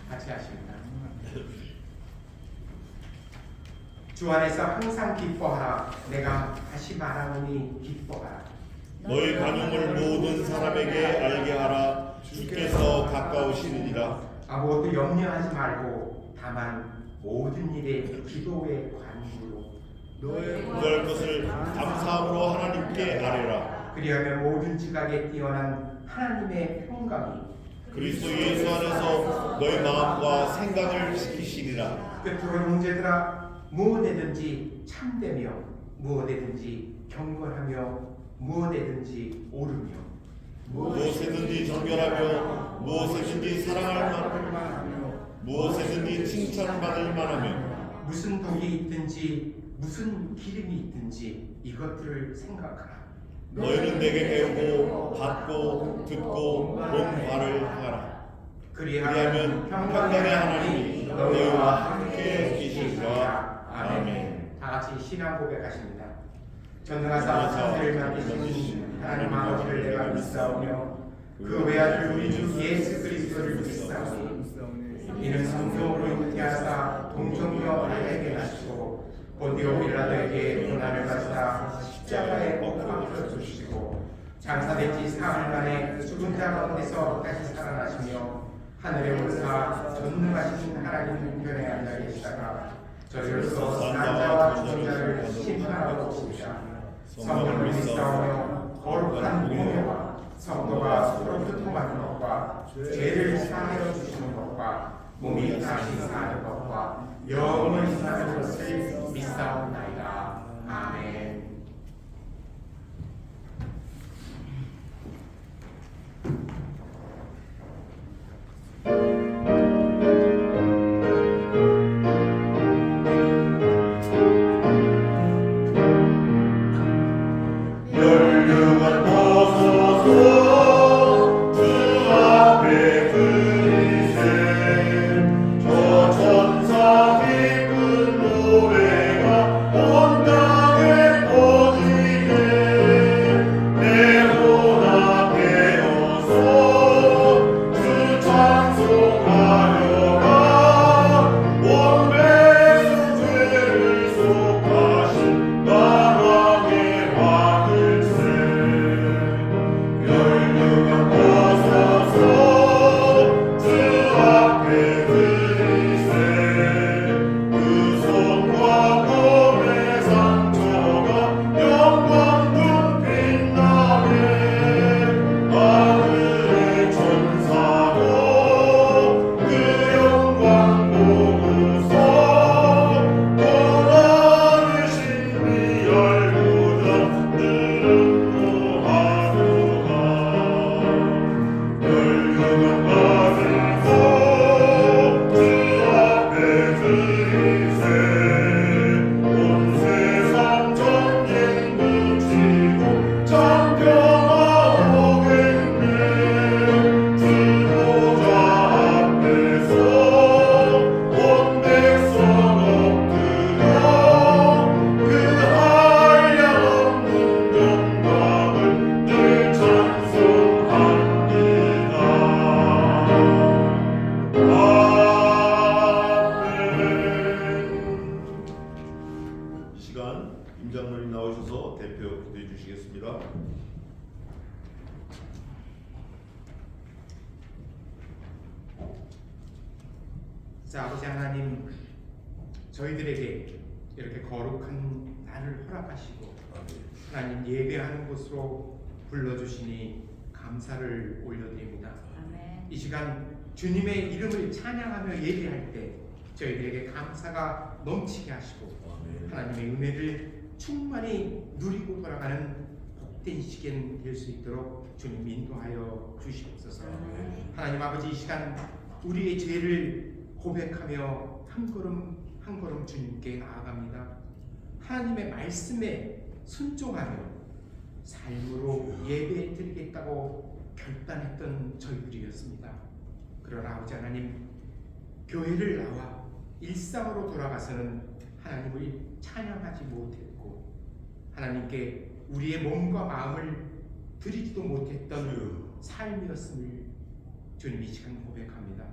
같이 하십니다. 주 안에서 항상 기뻐하라. 내가 다시 말하노니 기뻐하라. 너희 간용을 모든 사람에게 알게 하라. 주께서 가까우시느니라. 아무것도 염려하지 말고 다만 모든 일에 기도의 관심으로 구할 것을 감사함으로 하나님께 아뢰라. 그리하면 모든 지각에 뛰어난 하나님의 평강이 그리스도 예수 안에서 너희 마음과 생각을 지키시리라. 끝으로 형제들아 무엇이든지 참되며 무엇이든지 경건하며 무엇이든지 옳으며 무엇이든지 정결하며 무엇이든지 사랑할 만하며 무엇이든지 칭찬받을 만하며 무슨 복이 있든지 무슨 기름이 있든지 이것들을 생각하라. 너희는 내게 배우고 받고 듣고 본 바를 하라. 그리하면 평강의 하나님이 너희와 함께 계시리라. 아멘. 다 같이 신앙 고백하십니다. 전능하사 천지를 만드신 하나님 아버지를 내가 믿사오며 그 외아들 우리 주 예수 그리스도를 믿사오니 이는 성령으로 잉태하사 동정녀 마리아에게 나시고 본디오 빌라도에게 고난을 받으사 십자가에 못 박혀 주시고 장사된 지 3일 만에 죽은 자 가운데서 다시 살아나시며 하늘에 올라 전능하신 하나님 편에 앉아 계시다가 저희로서 난자와 죽은 심판하러 오십니다. 성령을 믿사오며 거룩한 공회와 성도가 서로 교통하는 것과 죄를 사하여 주시는 것과 몸이 다시 사는 것과 영원히 사는 것을 믿사옵나이다. 아멘. 임장로님 나오셔서 대표 기도해 주시겠습니다. 자, 아버지 하나님, 저희들에게 이렇게 거룩한 날을 허락하시고 하나님 예배하는 곳으로 불러주시니 감사를 올려드립니다. 아멘. 이 시간 주님의 이름을 찬양하며 예배할 때 저희들에게 감사가 넘치게 하시고 하나님의 은혜를 충만히 누리고 돌아가는 복된 시간 될 수 있도록 주님 인도하여 주시옵소서. 하나님 아버지, 이 시간 우리의 죄를 고백하며 한 걸음 한 걸음 주님께 나아갑니다. 하나님의 말씀에 순종하며 삶으로 예배 드리겠다고 결단했던 저희들이었습니다. 그러나 아버지 하나님, 교회를 나와 일상으로 돌아가서는 하나님을 찬양하지 못했고 하나님께 우리의 몸과 마음을 드리지도 못했던 삶이었음을 주님 이 시간 고백합니다.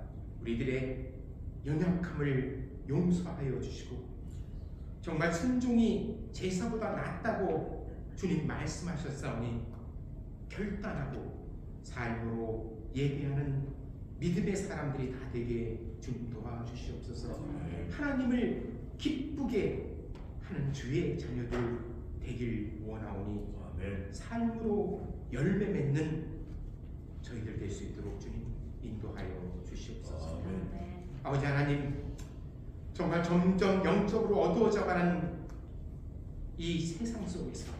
우리들의 연약함을 용서하여 주시고 정말 순종이 제사보다 낫다고 주님 말씀하셨사오니 결단하고 삶으로 예배하는 믿음의 사람들이 다 되게 주님 도와주시옵소서. 하나님을 기쁘게 하는 주의 자녀들 되길 원하오니 삶으로 열매 맺는 저희들 될 수 있도록 주님 인도하여 주시옵소서. 아버지 하나님, 정말 점점 영적으로 어두워져가는 이 세상 속에서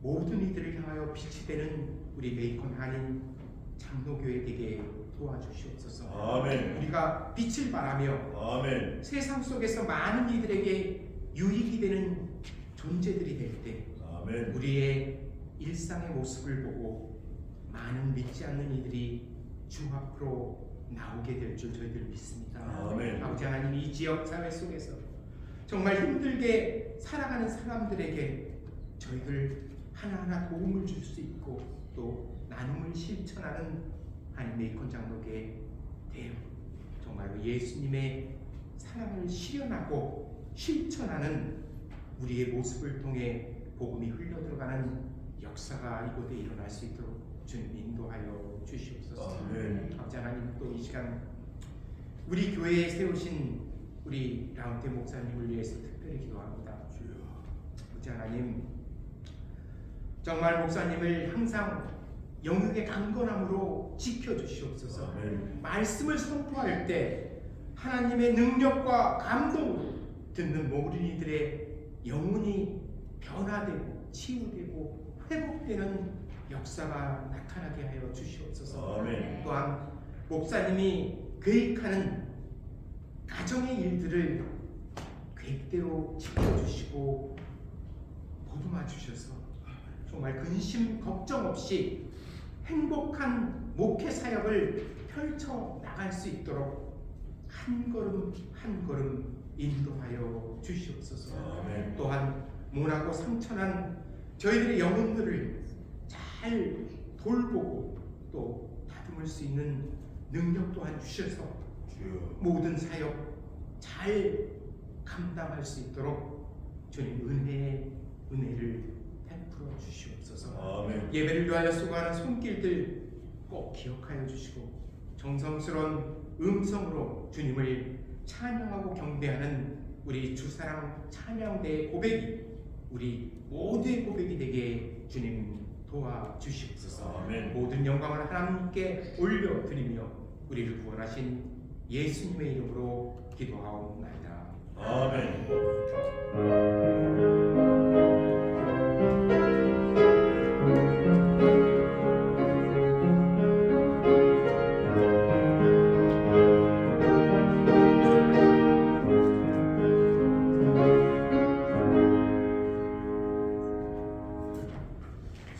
모든 이들을 향하여 빛이 되는 우리 베이컨 한인 장로교회 되게 도와주시옵소서. 아멘. 우리가 빛을 발하며 아멘. 세상 속에서 많은 이들에게 유익이 되는 존재들이 될 때 아멘. 우리의 일상의 모습을 보고 많은 믿지 않는 이들이 주 앞으로 나오게 될 줄 저희들 믿습니다. 아멘. 아버지 하나님, 이 지역 사회 속에서 정말 힘들게 살아가는 사람들에게 저희들 하나하나 도움을 줄 수 있고 또 나눔을 실천하는 하나님 베이컨 장로교회 대여 정말로 예수님의 사랑을 실현하고 실천하는 우리의 모습을 통해 복음이 흘러들어가는 역사가 이곳에 일어날 수 있도록 주님 인도하여 주시옵소서. 아버지 하나님, 또 이 시간 우리 교회에 세우신 우리 라운테 목사님을 위해서 특별히 기도합니다. 아버지 하나님, 정말 목사님을 항상 영역의 강건함으로 지켜주시옵소서. 말씀을 선포할 때 하나님의 능력과 감동으로 듣는 모든 이들의 영혼이 변화되고 치유되고 회복되는 역사가 나타나게 하여 주시옵소서. 아멘. 또한 목사님이 계획하는 가정의 일들을 계획대로 지켜주시고 보듬어 주셔서 정말 근심 걱정 없이 행복한 목회 사역을 펼쳐 나갈 수 있도록 한 걸음 한 걸음 인도하여 주시옵소서. 아멘. 또한 모나고 상처난 저희들의 영혼들을 잘 돌보고 또 다듬을 수 있는 능력 또한 주셔서 모든 사역 잘 감당할 수 있도록 주님 은혜를 베풀어 주시옵소서. 아멘. 예배를 위하여 수고하는 손길들 꼭 기억하여 주시고 정성스러운 음성으로 주님을 찬양하고 경배하는 우리 주사랑 찬양대의 고백이 우리 모두의 고백이 되게 주님 도와주시옵소서. 아멘. 모든 영광을 하나님께 올려드리며 우리를 구원하신 예수님의 이름으로 기도하옵나이다. 아멘.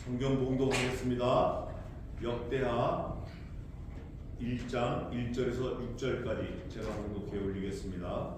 성경 봉독하겠습니다. 역대하 1장 1절에서 6절까지 제가 봉독해 올리겠습니다.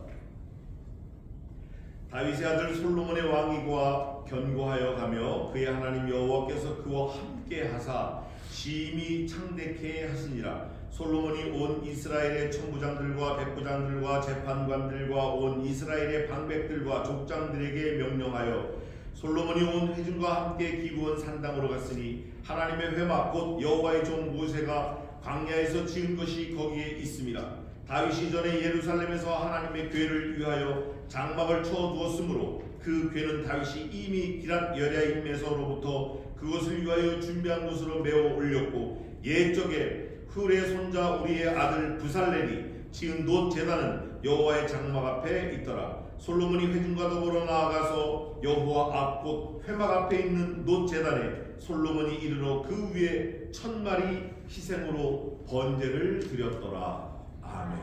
다윗의 아들 솔로몬의 왕위가 견고하여 가며 그의 하나님 여호와께서 그와 함께 하사 심히 창대케 하시니라. 솔로몬이 온 이스라엘의 천부장들과 백부장들과 재판관들과 온 이스라엘의 방백들과 족장들에게 명령하여 솔로몬이 온 회중과 함께 기브온 산당으로 갔으니 하나님의 회막 곧 여호와의 종 모세가 광야에서 지은 것이 거기에 있습니다. 다윗이 전에 예루살렘에서 하나님의 궤를 위하여 장막을 쳐 두었으므로 그 궤는 다윗이 이미 기랏 여리아임에서로부터 그것을 위하여 준비한 곳으로 메어 올렸고 옛적에 훌의 손자 우리의 아들 부살렐이 지은 놋 제단은 여호와의 장막 앞에 있더라. 솔로몬이 회중과 더불어 나아가서 여호와 앞 곧 회막 앞에 있는 놋 제단에 솔로몬이 이르러 그 위에 1000마리 희생으로 번제를 드렸더라. 아멘.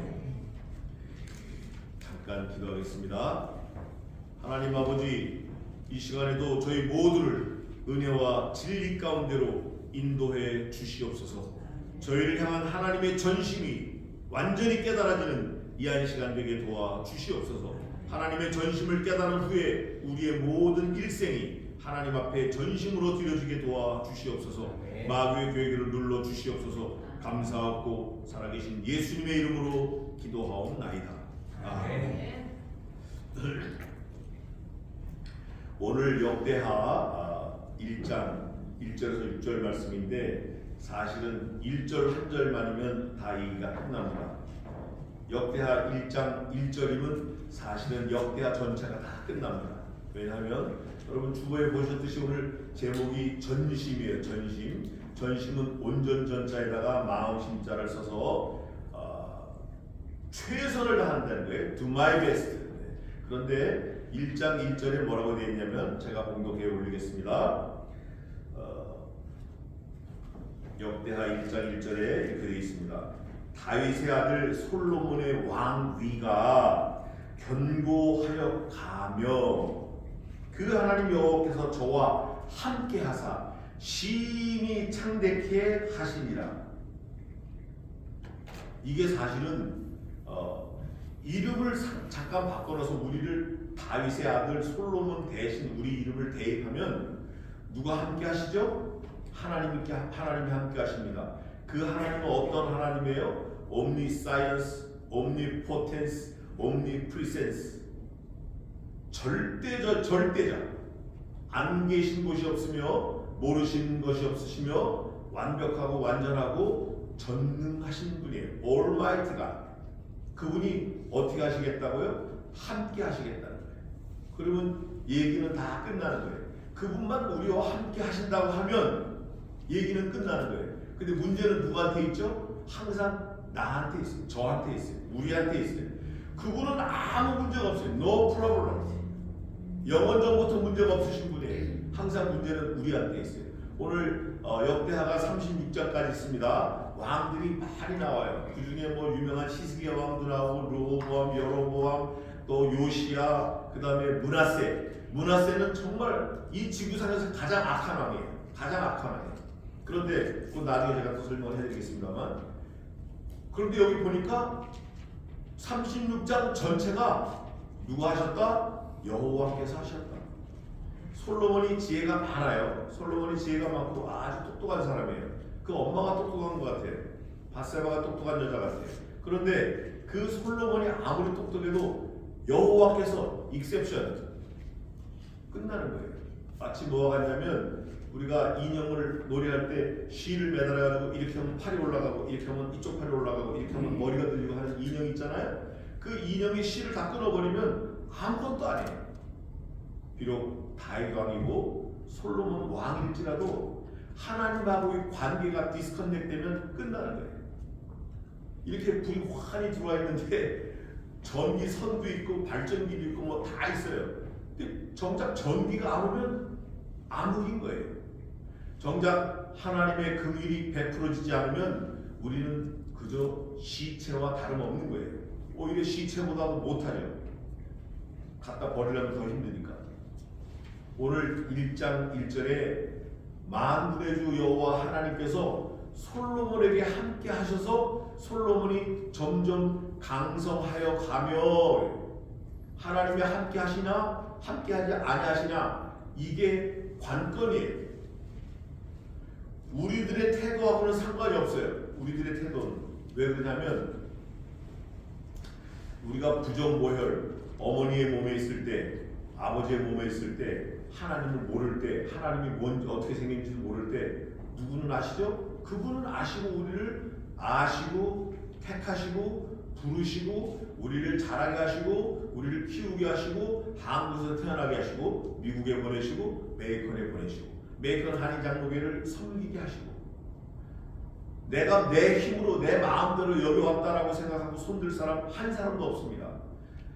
잠깐 기도하겠습니다. 하나님 아버지, 이 시간에도 저희 모두를 은혜와 진리 가운데로 인도해 주시옵소서. 저희를 향한 하나님의 전심이 완전히 깨달아지는 이 한 시간 되게 도와 주시옵소서. 하나님의 전심을 깨달은 후에 우리의 모든 일생이 하나님 앞에 전심으로 드려지게 도와주시옵소서. 마귀의 계획을 눌러 주시옵소서. 감사하고 살아계신 예수님의 이름으로 기도하옵나이다. 아멘. 오늘 역대하 1장 1절에서 6절 말씀인데 사실은 1절 한 절만이면 다 얘기가 끝납니다. 역대하 1장 1절이면 사실은 역대하 전체가 다 끝납니다. 왜냐하면 여러분 주보에 보셨듯이 오늘 제목이 전심이에요. 전심은 온전전자에다가 마음심자를 써서 최선을 다한다는 거예요. Do my best. 그런데 1장 1절에 뭐라고 되어 있냐면 제가 봉독해 올리겠습니다. 역대하 1장 1절에 이렇게 되어 있습니다. 다윗의 아들 솔로몬의 왕위가 견고하여 가며 그 하나님 여호와께서 저와 함께 하사 심히 창대케 하시니라. 이게 사실은 이름을 잠깐 바꿔놔서 우리를 다윗의 아들 솔로몬 대신 우리 이름을 대입하면 누가 함께 하시죠? 하나님이 함께 하십니다. 그 하나님은 어떤 하나님이에요? Omniscience, Omnipotence, Omnipresence. 절대자. 안 계신 곳이 없으며 모르시는 것이 없으시며 완벽하고 완전하고 전능하신 분이에요. Almighty God. 그분이 어떻게 하시겠다고요? 함께 하시겠다는 거예요. 그러면 얘기는 다 끝나는 거예요. 그분만 우리와 함께 하신다고 하면 얘기는 끝나는 거예요. 근데 문제는 누구한테 있죠? 항상 나한테 있어요. 저한테 있어요. 우리한테 있어요. 그분은 아무 문제가 없어요. No problem. 영원전부터 문제가 없으신 분이에요. 항상 문제는 우리한테 있어요. 오늘 역대하가 36장까지 있습니다. 왕들이 많이 나와요. 그 중에 뭐 유명한 히스기야 왕도 나오고 르호보암, 여로보암, 또 요시야, 그 다음에 문하세는 정말 이 지구상에서 가장 악한 왕이에요. 가장 악한 왕이에요. 그런데 그 나중에 제가 또 설명을 해드리겠습니다만, 그런데 여기 보니까 36장 전체가 누가 하셨다? 여호와께서 하셨다. 솔로몬이 지혜가 많아요. 솔로몬이 지혜가 많고 아주 똑똑한 사람이에요. 그 엄마가 똑똑한 것 같아요. 바세바가 똑똑한 여자 같아요. 그런데 그 솔로몬이 아무리 똑똑해도 여호와께서 익셉션 끝나는 거예요. 마치 뭐가 같냐면 우리가 인형을 노래할 때 실을 매달아가지고 이렇게 하면 팔이 올라가고 이렇게 하면 이쪽 팔이 올라가고 이렇게 하면 머리가 들리고 하는 인형 있잖아요. 그 인형의 실을 다 끊어버리면 아무것도 아니에요. 비록 다윗 왕이고 솔로몬 왕일지라도 하나님하고의 관계가 디스커넥되면 끝나는 거예요. 이렇게 불이 환히 들어와 있는데 전기 선도 있고 발전기도 있고 뭐 다 있어요. 근데 정작 전기가 안 오면 암흑인 거예요. 정작 하나님의 긍휼이 베풀어지지 않으면 우리는 그저 시체와 다름없는 거예요. 오히려 시체보다도 못하죠. 갖다 버리려면 더 힘드니까. 오늘 1장 1절에 만군의 주 여호와 하나님께서 솔로몬에게 함께 하셔서 솔로몬이 점점 강성하여 가며, 하나님이 함께 하시나 함께 하지 아니하시나 이게 관건이에요. 우리들의 태도하고는 상관이 없어요. 우리들의 태도는 왜 그러냐면 우리가 부정모혈, 어머니의 몸에 있을 때, 아버지의 몸에 있을 때, 하나님을 모를 때, 하나님이 뭔지 어떻게 생긴지도 모를 때 누구는 아시죠? 그분은 아시고 우리를 아시고 택하시고 부르시고 우리를 자라게 하시고 우리를 키우게 하시고 한국에서 태어나게 하시고 미국에 보내시고 메이컨에 보내시고 메이컨 한인장로교회를 섬기게 하시고, 내가 내 힘으로 내 마음대로 여기 왔다라고 생각하고 손들 사람 한 사람도 없습니다.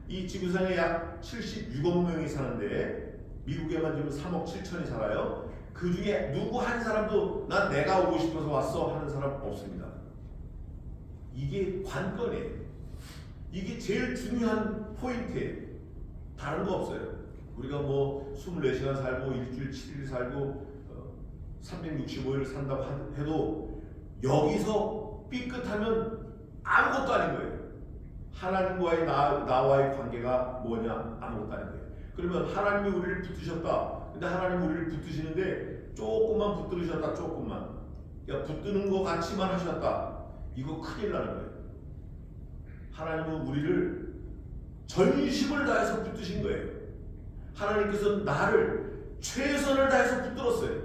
이 지구상에 약 76억 명이 사는데 미국에만 지금 3억 7천이 살아요. 그 중에 누구 한 사람도 난 내가 오고 싶어서 왔어 하는 사람 없습니다. 이게 관건이에요. 이게 제일 중요한 포인트예요. 다른 거 없어요. 우리가 뭐 24시간 살고 일주일 7일 살고 365일 산다고 해도 여기서 삐끗하면 아무것도 아닌 거예요. 하나님과의 나와의 관계가 뭐냐? 아무것도 아닌 거예요. 그러면 하나님이 우리를 붙으셨다. 근데 하나님 우리를 붙드시는데 조금만 붙들으셨다. 조금만. 야, 붙드는 거 같이만 하셨다. 이거 큰일 나는 거예요. 하나님은 우리를 전심을 다해서 붙드신 거예요. 하나님께서는 나를 최선을 다해서 붙들었어요.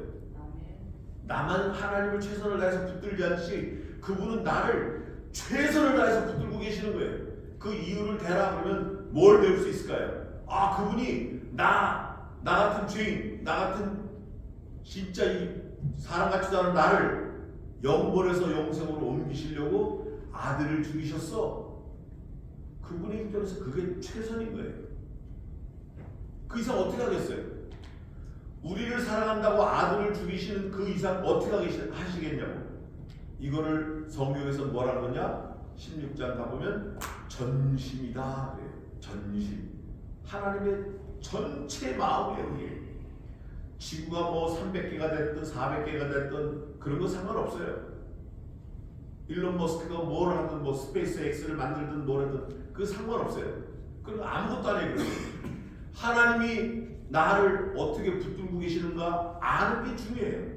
나만 하나님을 최선을 다해서 붙들지 않지 그분은 나를 최선을 다해서 붙들고 계시는 거예요. 그 이유를 대라 그러면 뭘 배울 수 있을까요? 아, 그분이 나 같은 죄인, 나 같은 진짜 이 사람 같지도 않은 나를 영벌에서 영생으로 옮기시려고 아들을 죽이셨어. 그분의 입장에서 그게 최선인 거예요. 그 이상 어떻게 하겠어요? 우리를 사랑한다고 아들을 죽이시는 그 이상 어떻게 하시겠냐고. 이거를 성경에서 뭐라 그러냐? 16장 가보면 전심이다 그래요. 전심. 하나님의 전체 마음이에요. 그게. 지구가 뭐 300개가 됐든 400개가 됐든 그런 거 상관없어요. 일론 머스크가 뭘 하든 뭐 스페이스 X를 만들든 뭐라든 그 상관없어요. 그건 아무것도 아니에요. 하나님이 나를 어떻게 붙들고 계시는가 아는 게 중요해요.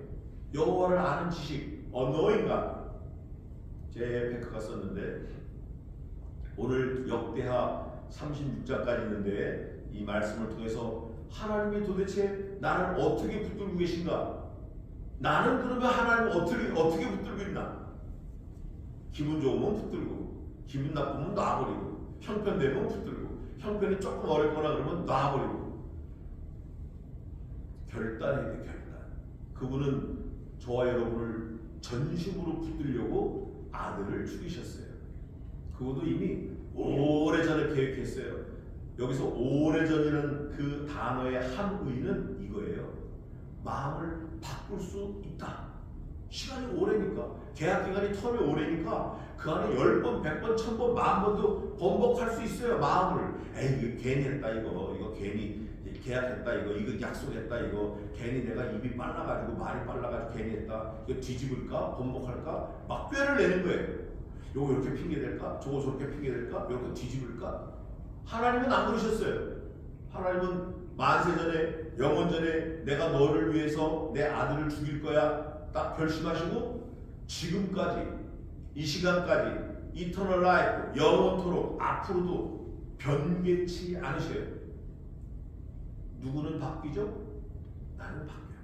여호와를 아는 지식, knowing가. 제 백화가 썼는데 오늘 역대하 36장까지 있는데 이 말씀을 통해서 하나님이 도대체 나를 어떻게 붙들고 계신가? 나는 그러면 하나님을 어떻게 붙들고 있나? 기분 좋으면 붙들고, 기분 나쁘면 놔버리고, 형편되면 붙들고, 형편이 조금 어렵거나 그러면 놔버리고. 결단해야 돼, 결단. 그분은 저와 여러분을 전심으로 붙들려고 아들을 죽이셨어요. 그것도 이미 오래전에 계획했어요. 여기서 오래전이라는 그 단어의 한의는 이거예요. 마음을 바꿀 수 있다. 시간이 오래니까, 계약 기간이 텀이 오래니까 그 안에 10번, 100번, 1000번, 10,000번도 번복할 수 있어요. 마음을. 에이, 이거 괜히 했다 이거 괜히 계약했다 이거 약속했다 이거 괜히 내가 입이 빨라가지고 말이 빨라가지고 괜히 했다. 이거 뒤집을까? 번복할까? 막 꾀를 내는 거예요. 요거 이렇게 핑계댈까? 저거 저렇게 핑계댈까? 이렇게 뒤집을까? 하나님은 안 그러셨어요. 하나님은 만세전에 영원전에 내가 너를 위해서 내 아들을 죽일 거야 딱 결심하시고 지금까지 이 시간까지 이터널 라이프 영원토록 앞으로도 변개치 않으셔요. 누구는 바뀌죠? 나는 바뀌어요.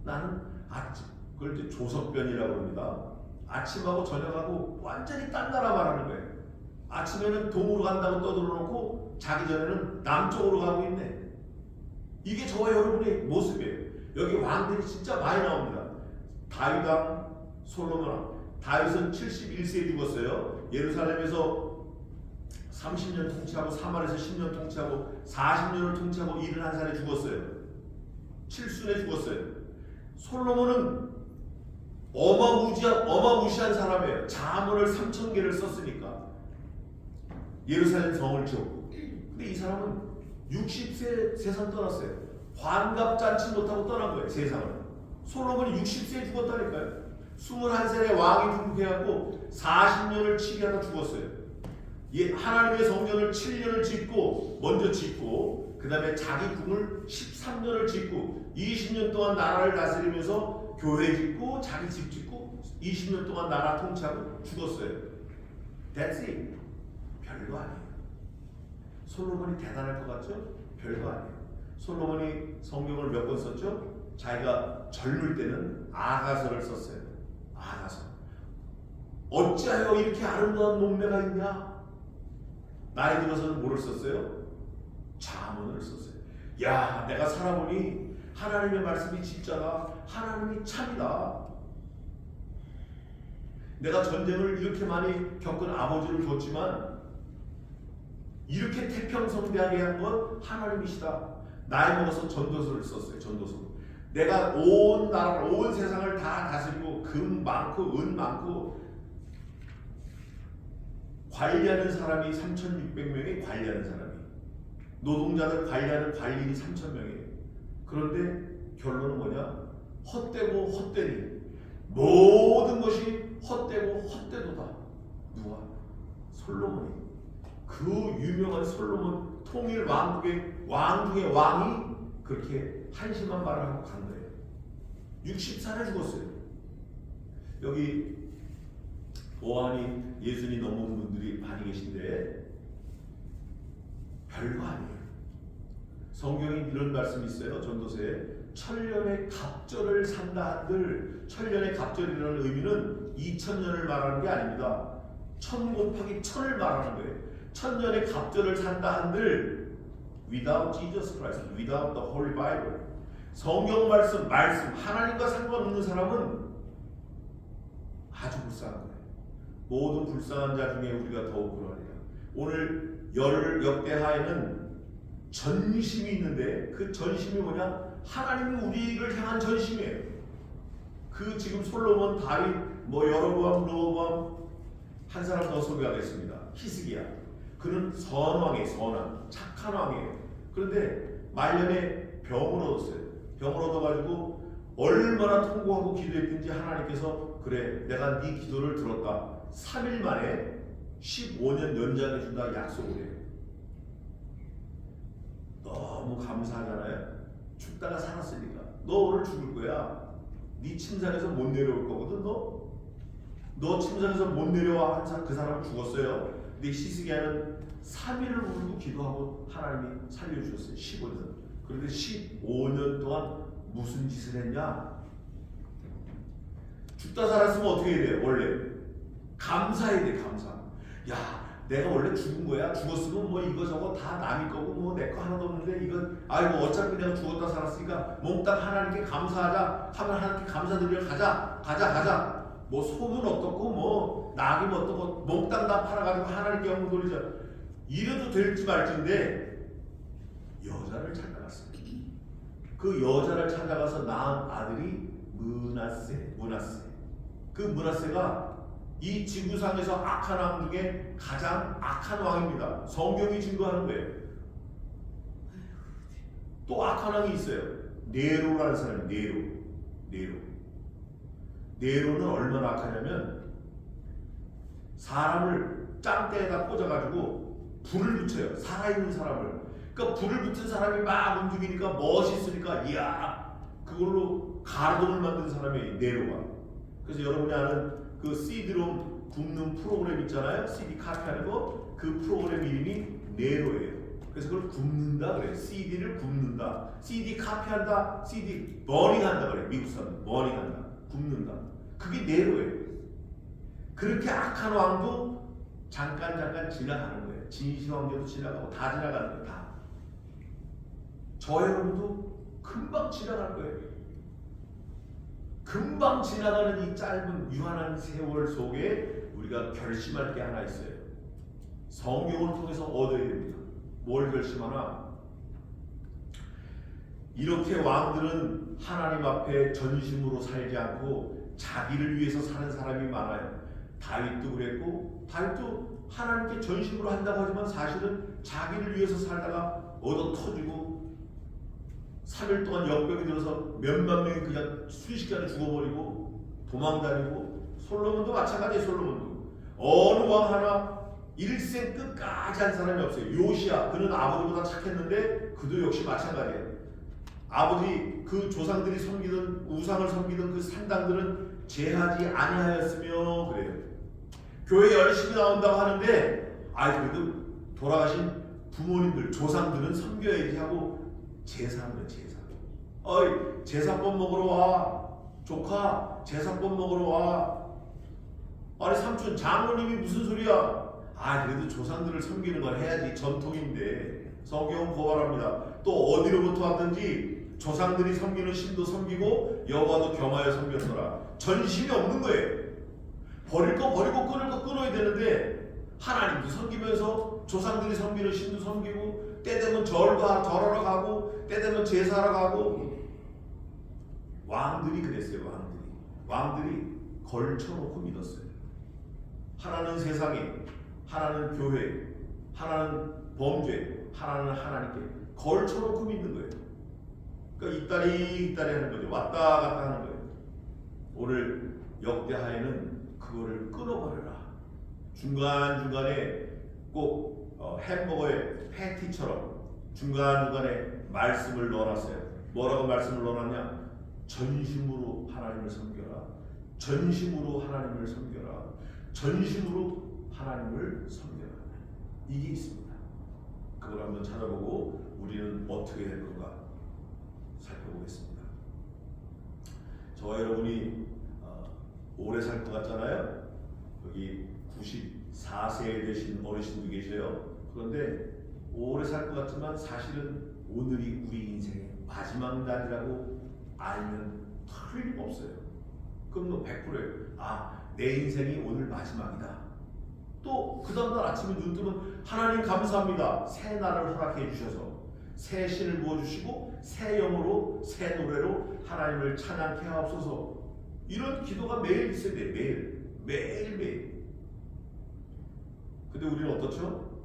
나는 아침 그걸 이제 조석변이라고 합니다. 아침하고 저녁하고 완전히 딴 나라 말하는 거예요. 아침에는 동으로 간다고 떠들어놓고 자기 전에는 남쪽으로 가고 있네. 이게 저와 여러분의 모습이에요. 여기 왕들이 진짜 많이 나옵니다. 다윗왕, 솔로몬왕. 다윗은 71세에 죽었어요. 예루살렘에서 30년 통치하고 사마리아에서 10년 통치하고 40년을 통치하고 71살에 죽었어요. 칠순에 죽었어요. 솔로몬은 어마무시한 사람이에요. 자문을 3,000개를 썼으니까 예루살렘 성을 지었고. 근데 이 사람은 60세 세상 떠났어요. 환갑잔치 못하고 떠난 거예요. 세상을. 솔로몬이 60세에 죽었다니까요. 21살에 왕이 등극해갖고 40년을 치게하다 죽었어요. 하나님의 성전을 7년을 짓고 먼저 짓고 그 다음에 자기 궁을 13년을 짓고 20년 동안 나라를 다스리면서 교회 짓고 자기 집 짓고 20년 동안 나라 통치하고 죽었어요. That's it. 별거 아니에요. 솔로몬이 대단할 것 같죠? 별거 아니에요. 솔로몬이 성경을 몇 권 썼죠? 자기가 젊을 때는 아가서를 썼어요. 아가서. 어찌하여 이렇게 아름다운 몸매가 있냐? 나이 들어서는 뭐를 썼어요? 자문을 썼어요. 야, 내가 살아보니 하나님의 말씀이 진짜다. 하나님이 참이다. 내가 전쟁을 이렇게 많이 겪은 아버지를 뒀지만 이렇게 태평성대하게 한 건 하나님이시다. 나이 먹어서 전도서를 썼어요. 전도서. 내가 온 나라, 온 세상을 다 다스리고 금 많고 은 많고 관리하는 사람이 3,600명이 관리하는 사람이 노동자들 관리하는 관리인이 3,000명이에요. 그런데 결론은 뭐냐? 헛되고 헛되니 모든 것이 헛되고 헛되도다. 누가? 솔로몬이. 그 유명한 솔로몬 통일 왕국의 왕 중의 왕이 그렇게 한심한 말을 하고 간 거예요. 60살에 죽었어요. 여기 보안이 예수님 넘은 분들이 많이 계신데 별거 아니에요. 성경에 이런 말씀이 있어요. 전도서에 천년의 갑절을 산다 한들, 천년의 갑절이라는 의미는 2000년을 말하는 게 아닙니다. 1000 곱하기 1000을 말하는 거예요. 천년의 갑절을 산다 한들 without Jesus Christ, without the Holy Bible, 성경 말씀 하나님과 상관없는 사람은 아주 불쌍한 거예요. 모든 불쌍한 자 중에 우리가 더욱 그러하리라. 오늘 역대하에는 전심이 있는데 그 전심이 뭐냐? 하나님이 우리를 향한 전심이에요. 그 지금 솔로몬, 다윗, 여로보암, 르호보암, 한 사람 더 소개하겠습니다. 히스기야. 그는 선왕이에요. 선왕, 착한 왕이에요. 그런데 말년에 병을 얻었어요. 병을 얻어가지고 얼마나 통곡하고 기도했든지 하나님께서 그래, 내가 네 기도를 들었다. 3일 만에 15년 연장해 준다 약속을 해요. 너무 감사하잖아요. 죽다가 살았으니까. 너 오늘 죽을 거야. 네 침상에서 못 내려올 거거든. 너 침상에서 못 내려와 한 사람, 그 사람은 죽었어요. 근데 히스기야는 3일을 울고 기도하고 하나님이 살려주셨어요. 15년. 그런데 15년 동안 무슨 짓을 했냐? 죽다 살았으면 어떻게 해야 돼요? 원래 감사해야 돼. 감사. 야, 내가 원래 죽은 거야. 죽었으면 이거저거 다 남의 거고 내 거 하나도 없는데 이건 아이고 어차피 내가 죽었다 살았으니까 몽땅 하나님께 감사하자 하면 하나님께 감사드리러 가자. 소문 어떻고 낙이 어떻고 몽땅 다 팔아가지고 하나님께 영광 돌리자. 이래도 될지 말지인데 여자를 찾아갔어요. 그 여자를 찾아가서 낳은 아들이 므낫세. 그 므낫세가 이 지구상에서 악한 왕 중에 가장 악한 왕입니다. 성경이 증거하는 거예요. 또 악한 왕이 있어요. 네로라는 사람이 네로는 얼마나 악하냐면 사람을 짱대에다 꽂아가지고 불을 붙여요. 살아있는 사람을. 그러니까 불을 붙인 사람이 막 움직이니까 멋있으니까 이야, 그걸로 가르동을 만든 사람이 네로가. 그래서 여러분이 아는 그 CD롬 굽는 프로그램 있잖아요. CD 카피하는 거. 그 프로그램 이름이 네로예요. 그래서 그걸 굽는다 그래. CD를 굽는다. CD 카피한다. CD 버닝한다 그래. 미국 사람 버닝한다. 굽는다. 그게 네로예요. 그렇게 악한 왕도 잠깐 지나가는 거예요. 진시 왕조도 지나가고 다 지나가는 거예요. 다. 저 여러분도 금방 지나갈 거예요. 금방 지나가는 이 짧은 유한한 세월 속에 우리가 결심할 게 하나 있어요. 성경을 통해서 얻어야 됩니다. 뭘 결심하나? 이렇게 왕들은 하나님 앞에 전심으로 살지 않고 자기를 위해서 사는 사람이 많아요. 다윗도 그랬고, 다윗도 하나님께 전심으로 한다고 하지만 사실은 자기를 위해서 살다가 얻어 터지고 3일 동안 역병이 들어서 몇만 명이 그냥 순식간에 죽어버리고 도망다니고, 솔로몬도 마찬가지예요. 솔로몬도 어느 왕 하나 일생 끝까지 한 사람이 없어요. 요시야, 그는 아버지보다 착했는데 그도 역시 마찬가지예요. 아버지 그 조상들이 섬기던 우상을 섬기던 그 산당들은 제하지 아니하였으며 그래요. 교회 열심히 나온다고 하는데 그래도 돌아가신 부모님들 조상들은 섬겨야지 하고 제사하는 거예요. 제사. 제사법 먹으러 와. 조카 제사법 먹으러 와. 아니 삼촌 장로님이 무슨 소리야. 그래도 조상들을 섬기는 걸 해야지. 전통인데. 성경은 고발합니다. 또 어디로부터 왔든지 조상들이 섬기는 신도 섬기고 여호와도 겸하여 섬겼더라. 전심이 없는 거예요. 버릴 거 버리고 끊을 거 끊어야 되는데 하나님도 섬기면서 조상들이 섬기는 신도 섬기고 때 되면 절하러 가고 때 되면 제사하러 가고. 왕들이 그랬어요. 왕들이 걸쳐놓고 믿었어요. 하나는 세상에, 하나는 교회, 하나는 범죄, 하나는 하나님께 걸쳐놓고 믿는 거예요. 그러니까 이따리 하는 거죠. 왔다 갔다 하는 거예요. 오늘 역대하에는 그거를 끊어버려라. 중간중간에 꼭 햄버거의 패티처럼 중간중간에 말씀을 넣어놨어요. 뭐라고 말씀을 넣어놨냐? 전심으로 하나님을 섬겨라. 전심으로 하나님을 섬겨라. 전심으로 하나님을 섬겨라. 이게 있습니다. 그걸 한번 찾아보고 우리는 어떻게 될 건가 살펴보겠습니다. 저와 여러분이 오래 살 것 같잖아요. 여기 94세 되신 어르신도 계세요. 그런데 오래 살 것 같지만 사실은 오늘이 우리 인생의 마지막 날이라고 알면 틀림없어요. 그럼 뭐 100%예요. 내 인생이 오늘 마지막이다. 또 그 다음날 아침에 눈 뜨면 하나님 감사합니다. 새 날을 허락해 주셔서 새 신을 부어주시고 새 영으로 새 노래로 하나님을 찬양케 하옵소서. 이런 기도가 매일 있어야 돼요. 매일. 근데 우리는 어떻죠?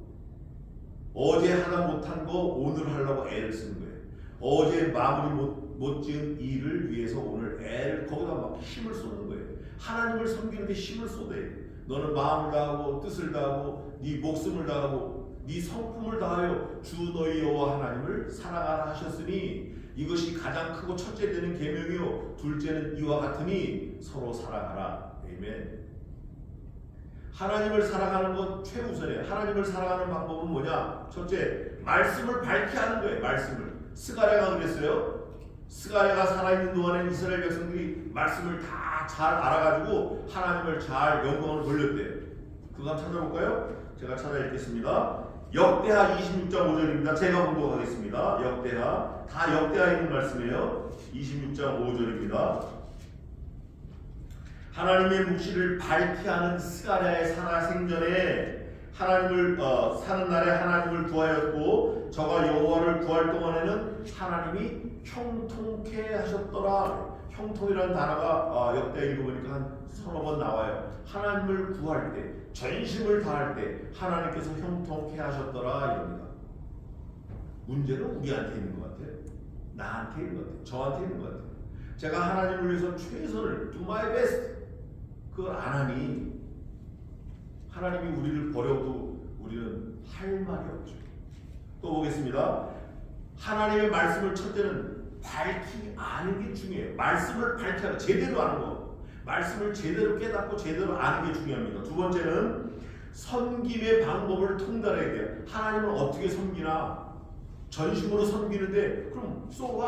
어제 하나 못한 거 오늘 하려고 애를 쓰는 거예요. 어제 마무리 못 지은 일을 위해서 오늘 애를 거기다 막 힘을 쏟는 거예요. 하나님을 섬기는데 힘을 쏟아야 돼. 너는 마음을 다하고 뜻을 다하고 네 목숨을 다하고 네 성품을 다하여 주 너희 여호와 하나님을 사랑하라 하셨으니 이것이 가장 크고 첫째 되는 계명이요 둘째는 이와 같으니 서로 사랑하라. 아멘. 하나님을 사랑하는 건 최우선이에요. 하나님을 사랑하는 방법은 뭐냐? 첫째, 말씀을 밝게 하는 거예요. 말씀을. 스가랴가 그랬어요. 스가랴가 살아있는 동안에 이스라엘 백성들이 말씀을 다 잘 알아가지고 하나님을 잘 영광을 돌렸대요. 그거 한번 찾아볼까요? 제가 찾아 읽겠습니다. 역대하 26장 5절입니다. 제가 공독하겠습니다. 역대하, 다 역대하 있는 말씀이에요. 26장 5절입니다. 하나님의 묵시를 밝게 하는 스가랴의 살아생전에 하나님을 사는 날에 하나님을 구하였고 저가 여호와를 구할 동안에는 하나님이 형통케 하셨더라. 형통이라는 단어가 역대 읽어보니까 한 서너 번 나와요. 하나님을 구할 때, 전심을 다할 때 하나님께서 형통케 하셨더라 이럽니다. 문제는 우리한테 있는 것 같아요. 나한테 있는 것 같아요. 저한테 있는 것 같아요. 제가 하나님을 위해서 최선을 do my best 그걸 안 하니 하나님이 우리를 버려도 우리는 할 말이 없죠. 또 보겠습니다. 하나님의 말씀을 첫째는 밝히 아는 게 중요해요. 말씀을 밝히 하는, 제대로 아는 거. 말씀을 제대로 깨닫고 제대로 아는 게 중요합니다. 두 번째는 섬김의 방법을 통달해야 돼요. 하나님을 어떻게 섬기나? 전심으로 섬기는데 그럼 so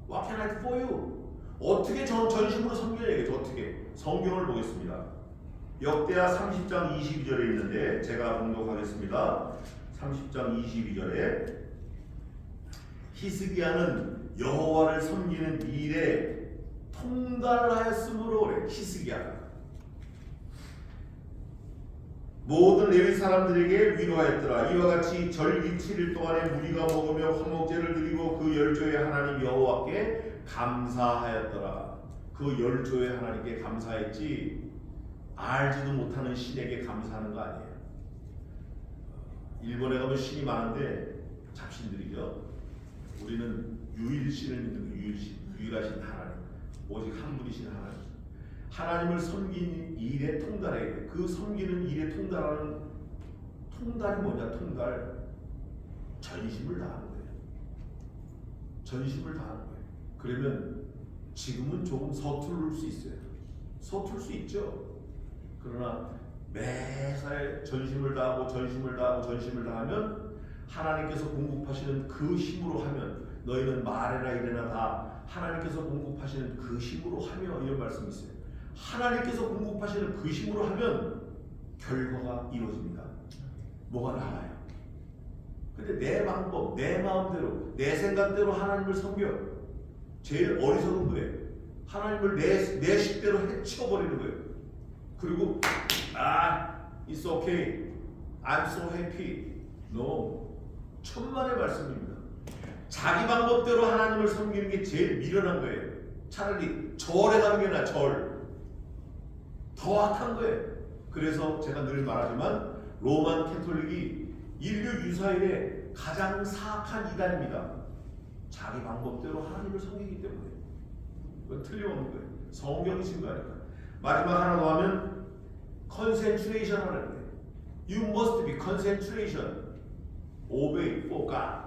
what can I do for you? 어떻게 전심으로 섬기냐 얘기죠. 어떻게? 성경을 보겠습니다. 역대하 30장 22절에 있는데 제가 공독하겠습니다. 30장 22절에 히스기야는 여호와를 섬기는 일에 통달하였으므로 그래. 히스기야 모든 레위 사람들에게 위로하였더라. 이와 같이 절기 7일 동안에 무리가 먹으며 화목제를 드리고 그 열조의 하나님 여호와께 감사하였더라. 그 열조의 하나님께 감사했지 알지도 못하는 신에게 감사하는 거 아니에요. 일본에 가면 신이 많은데 잡신들이죠. 우리는 유일신을 믿는 거예요. 유일신, 유일하신 하나님, 오직 한 분이신 하나님. 하나님을 섬기는 일에 통달해야 돼. 그 섬기는 일에 통달하는 통달이 뭐냐? 통달 전심을 다하는 거예요. 전심을 다하는 거예요. 그러면 지금은 조금 서투를 수 있어요. 서툴 수 있죠. 그러나 매사에 전심을 다하고 전심을 다하고 전심을 다하면 하나님께서 공급하시는 그 힘으로 하면 너희는 말해라 이래나 다 하나님께서 공급하시는 그 힘으로 하며 이런 말씀이 있어요. 하나님께서 공급하시는 그 힘으로 하면 결과가 이루어집니다. 뭐가 나와요. 근데 내 방법, 내 마음대로, 내 생각대로 하나님을 섬겨. 제일 어리석은 거예요. 하나님을 내 식대로 해치워버리는 거예요. 그리고 it's okay, I'm so happy. No, 천만의 말씀입니다. 자기 방법대로 하나님을 섬기는 게 제일 미련한 거예요. 차라리 절에 가는 게 나아. 절. 더 악한 거예요. 그래서 제가 늘 말하지만 로만 캐톨릭이 인류 유사일에 가장 사악한 이단입니다. 자기 방법대로 하나님을 섬기기 때문에. 그건 틀림없는 거예요. 성경이 증거하니까. 마지막 하나 더 하면 concentration 하는 거예요. You must be concentration. Obey for God.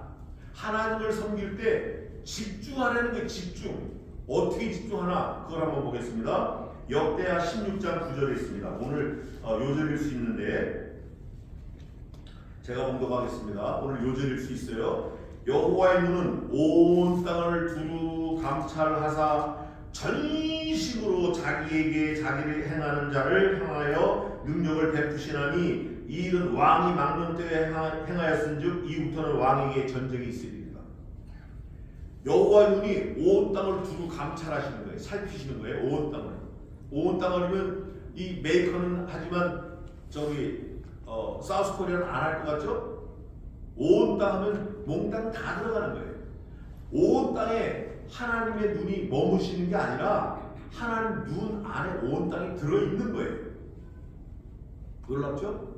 하나님을 섬길 때 집중하라는 게 집중. 어떻게 집중하나 그걸 한번 보겠습니다. 역대하 16장 9절에 있습니다. 오늘 요절일 수 있는데 제가 봉독하겠습니다. 오늘 요절일 수 있어요. 여호와의 눈은 온 땅을 두루 감찰하사 전심으로 자기에게 자기를 행하는 자를 향하여 능력을 베푸시나니 이 일은 왕이 막론 때에 행하였은즉 이후부터는 왕에게 전쟁이 있으리라. 여호와의 눈이 온 땅을 두루 감찰하시는 거예요. 살피시는 거예요. 온 땅을. 온 땅을이면 이 메이커는 하지만 저기 사우스 코리아는 안 할 것 같죠? 온 땅 하면 몽땅 다 들어가는 거예요. 온 땅에 하나님의 눈이 머무시는 게 아니라 하나님 눈 안에 온 땅이 들어있는 거예요. 놀랍죠?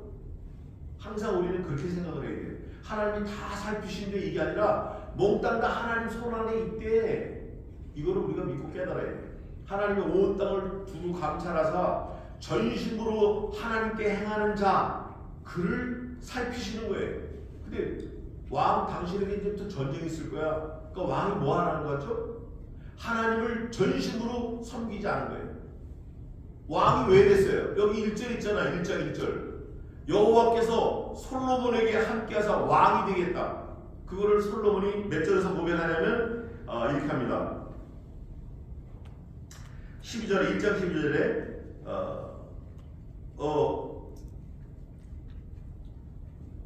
항상 우리는 그렇게 생각을 해야 돼요. 하나님이 다 살피시는데 이게 아니라 몽땅 다 하나님 손 안에 있대. 이거를 우리가 믿고 깨달아야 돼요. 하나님의 온 땅을 두루 감찰하사 전심으로 하나님께 행하는 자 그를 살피시는 거예요. 근데 왕 당신에게 이제부터 전쟁이 있을 거야. 그러니까 왕이 뭐 하라는 거죠? 하나님을 전심으로 섬기지 않은 거예요. 왕이 왜 됐어요? 여기 1절 있잖아. 1장 1절. 여호와께서 솔로몬에게 함께하사 왕이 되겠다. 그거를 솔로몬이 몇 절에서 고백하냐면 이렇게 합니다. 12절에 1장 12절에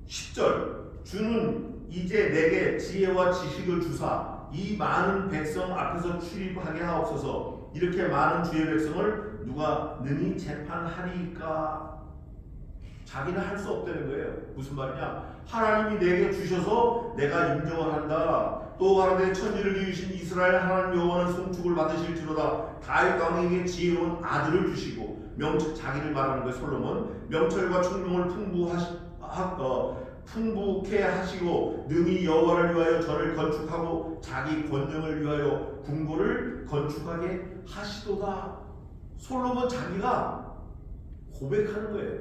10절 주는 이제 내게 지혜와 지식을 주사 이 많은 백성 앞에서 출입하게 하옵소서. 이렇게 많은 주의 백성을 누가 능히 재판하리까? 자기는 할 수 없다는 거예요. 무슨 말이냐? 하나님이 내게 주셔서 내가 인정을 한다. 또 가라되 천지를 이으신 이스라엘 하나님 여호와는 송축을 받으실지로다. 다윗 왕에게 지혜로운 아들을 주시고 명철 자기를 말하는 거예요. 솔로몬 명철과 총명을 풍부케 하시고 능히 여호와를 위하여 전을 건축하고 자기 권능을 위하여 궁궐을 건축하게 하시도다. 솔로몬 자기가 고백하는 거예요.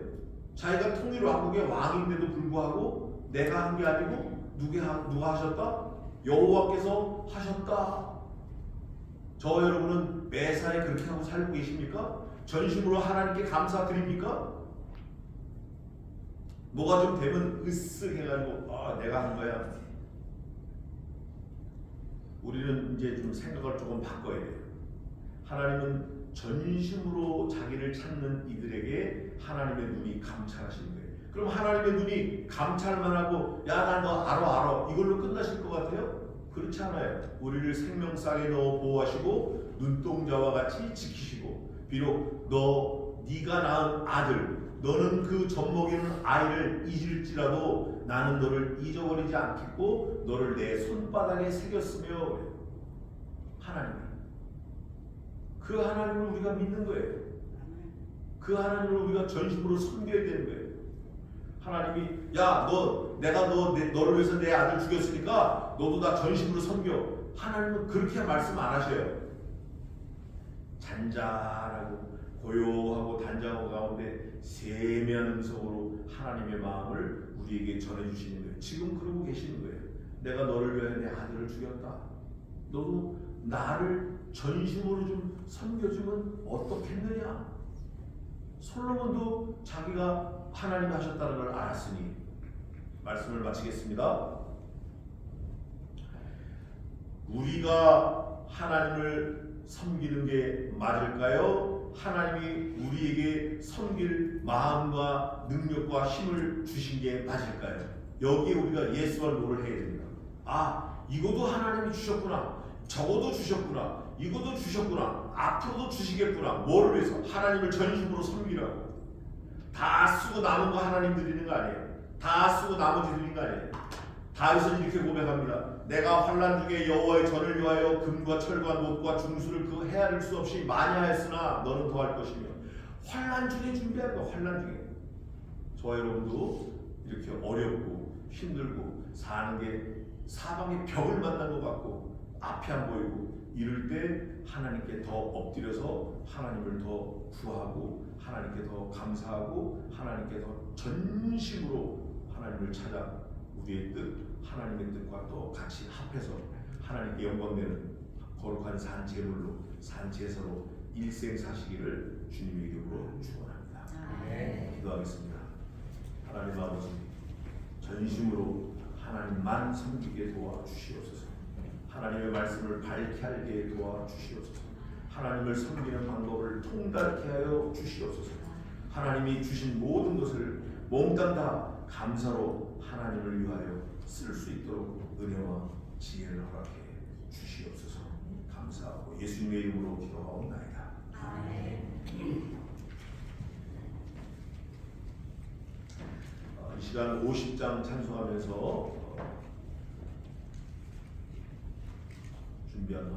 자기가 통일 왕국의 왕인데도 불구하고 내가 한 게 아니고 누가 하셨다? 여호와께서 하셨다. 저 여러분은 매사에 그렇게 하고 살고 계십니까? 전심으로 하나님께 감사드립니까? 뭐가 좀 되면 으쓱 해가지고 내가 한 거야. 우리는 이제 좀 생각을 조금 바꿔야 돼요. 하나님은 전심으로 자기를 찾는 이들에게 하나님의 눈이 감찰하시는 거예요. 그럼 하나님의 눈이 감찰만 하고 야 나 너 알아 이걸로 끝나실 것 같아요? 그렇지 않아요. 우리를 생명상에 넣어 보호하시고 눈동자와 같이 지키시고 비록 네가 낳은 아들 너는 그 젖먹이는 아이를 잊을지라도 나는 너를 잊어버리지 않겠고 너를 내 손바닥에 새겼으며 하나님 그 하나님을 우리가 믿는 거예요. 그 하나님을 우리가 전심으로 섬겨야 되는 거예요. 하나님이 내가 너를 위해서 내 아들 죽였으니까 너도 나 전심으로 섬겨. 하나님은 그렇게 말씀 안 하셔요. 잔잔하고 고요하고 단장하고 가운데 세미한 음성으로 하나님의 마음을 우리에게 전해주시는 거예요. 지금 그러고 계시는 거예요. 내가 너를 위하여 내 아들을 죽였다. 너도 나를 전심으로 좀 섬겨주면 어떻겠느냐? 솔로몬도 자기가 하나님이 하셨다는 걸 알았으니 말씀을 마치겠습니다. 우리가 하나님을 섬기는 게 맞을까요? 하나님이 우리에게 섬길 마음과 능력과 힘을 주신 게 맞을까요? 여기에 우리가 예수와 노를 해야 됩니다. 이것도 하나님이 주셨구나. 저것도 주셨구나. 이것도 주셨구나. 앞으로도 주시겠구나. 뭐를 위해서? 하나님을 전심으로 섬기라고. 다 쓰고 남은 거 하나님 드리는 거 아니에요. 다 쓰고 나머지 드리는 거 아니에요. 다윗은 이렇게 고백합니다. 내가 환난 중에 여호와의 전을 위하여 금과 철과 못과 중수를 그 헤아릴 수 없이 많이 하였으나 너는 더할 것이며. 환난 중에 준비한 거. 환난 중에. 저와 여러분도 이렇게 어렵고 힘들고 사는 게 사방에 벽을 만난 것 같고 앞이 안 보이고 이럴 때 하나님께 더 엎드려서 하나님을 더 구하고 하나님께 더 감사하고 하나님께 더 전심으로 하나님을 찾아 우리의 뜻, 하나님의 뜻과 또 같이 합해서 하나님께 영광되는 거룩한 산제물로 산제사로 일생 사시기를 주님의 이름으로 축원합니다. 기도하겠습니다. 하나님 아버지, 전심으로 하나님만 섬기게 도와주시옵소서. 하나님의 말씀을 밝게 알게 도와주시옵소서. 하나님을 섬기는 방법을 통달케 하여 주시옵소서. 하나님이 주신 모든 것을 몽땅 다 감사로 하나님을 위하여 쓸 수 있도록 은혜와 지혜를 허락해 주시옵소서. 감사하고 예수님의 이름으로 기도하옵나이다. 이 시간 50장 찬송하면서 준비한